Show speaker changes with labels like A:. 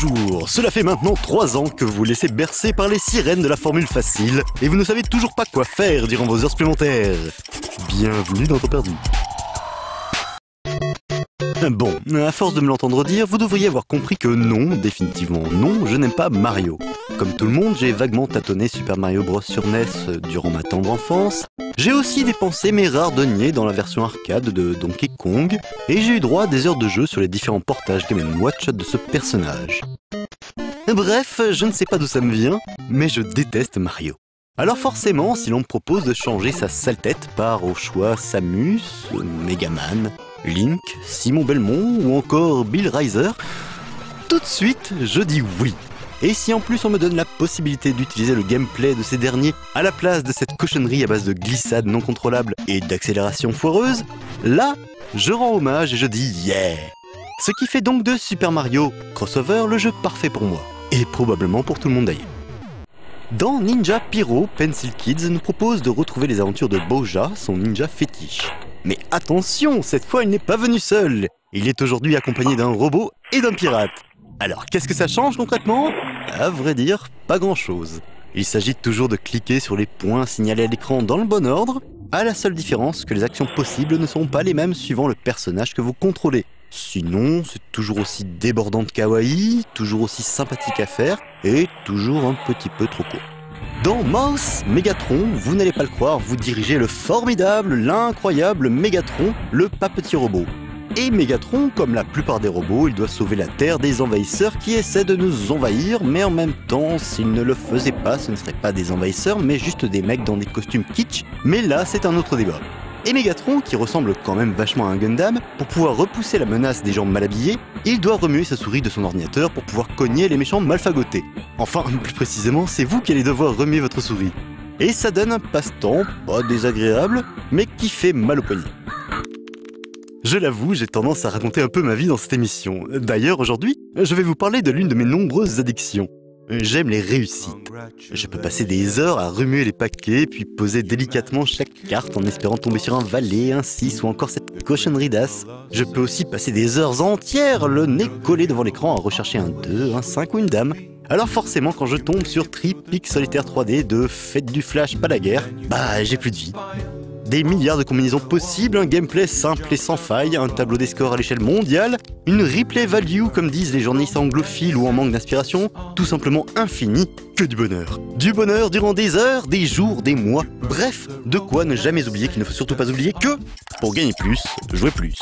A: Bonjour, cela fait maintenant 3 ans que vous vous laissez bercer par les sirènes de la formule facile et vous ne savez toujours pas quoi faire durant vos heures supplémentaires. Bienvenue dans Temps Perdu. Bon, à force de me l'entendre dire, vous devriez avoir compris que non, définitivement non, je n'aime pas Mario. Comme tout le monde, j'ai vaguement tâtonné Super Mario Bros sur NES durant ma tendre enfance. J'ai aussi dépensé mes rares deniers dans la version arcade de Donkey Kong, et j'ai eu droit à des heures de jeu sur les différents portages Game & Watch de ce personnage. Bref, je ne sais pas d'où ça me vient, mais je déteste Mario. Alors forcément, si l'on me propose de changer sa sale tête par au choix Samus, Megaman, Link, Simon Belmont ou encore Bill Riser, tout de suite je dis oui. Et si en plus on me donne la possibilité d'utiliser le gameplay de ces derniers à la place de cette cochonnerie à base de glissade non contrôlable et d'accélération foireuse, là je rends hommage et je dis yeah. Ce qui fait donc de Super Mario Crossover le jeu parfait pour moi, et probablement pour tout le monde d'ailleurs. Dans Ninja Pyro, Pencil Kids nous propose de retrouver les aventures de Bowja, son ninja fétiche. Mais attention, cette fois il n'est pas venu seul. Il est aujourd'hui accompagné d'un robot et d'un pirate. Alors qu'est-ce que ça change concrètement? À vrai dire, pas grand-chose. Il s'agit toujours de cliquer sur les points signalés à l'écran dans le bon ordre, à la seule différence que les actions possibles ne seront pas les mêmes suivant le personnage que vous contrôlez. Sinon, c'est toujours aussi débordant de kawaii, toujours aussi sympathique à faire, et toujours un petit peu trop court. Dans Mouse Megatron, vous n'allez pas le croire, vous dirigez le formidable, l'incroyable Megatron, le pas petit robot. Et Megatron, comme la plupart des robots, il doit sauver la Terre des envahisseurs qui essaient de nous envahir, mais en même temps, s'ils ne le faisaient pas, ce ne seraient pas des envahisseurs, mais juste des mecs dans des costumes kitsch, mais là, c'est un autre débat. Et Megatron, qui ressemble quand même vachement à un Gundam, pour pouvoir repousser la menace des gens mal habillés, il doit remuer sa souris de son ordinateur pour pouvoir cogner les méchants mal fagotés. Enfin, plus précisément, c'est vous qui allez devoir remuer votre souris. Et ça donne un passe-temps pas désagréable, mais qui fait mal au poignet. Je l'avoue, j'ai tendance à raconter un peu ma vie dans cette émission. D'ailleurs, aujourd'hui, je vais vous parler de l'une de mes nombreuses addictions. J'aime les réussites. Je peux passer des heures à remuer les paquets, puis poser délicatement chaque carte en espérant tomber sur un valet, un 6 ou encore cette cochonnerie d'as. Je peux aussi passer des heures entières, le nez collé devant l'écran à rechercher un 2, un 5 ou une dame. Alors forcément, quand je tombe sur Triptyque Solitaire 3D de Fête du Flash, pas la guerre, bah j'ai plus de vie. Des milliards de combinaisons possibles, un gameplay simple et sans faille, un tableau des scores à l'échelle mondiale, une replay value comme disent les journalistes anglophiles ou en manque d'inspiration, tout simplement infini, que du bonheur. Du bonheur durant des heures, des jours, des mois, bref, de quoi ne jamais oublier qu'il ne faut surtout pas oublier que, pour gagner plus, jouer plus.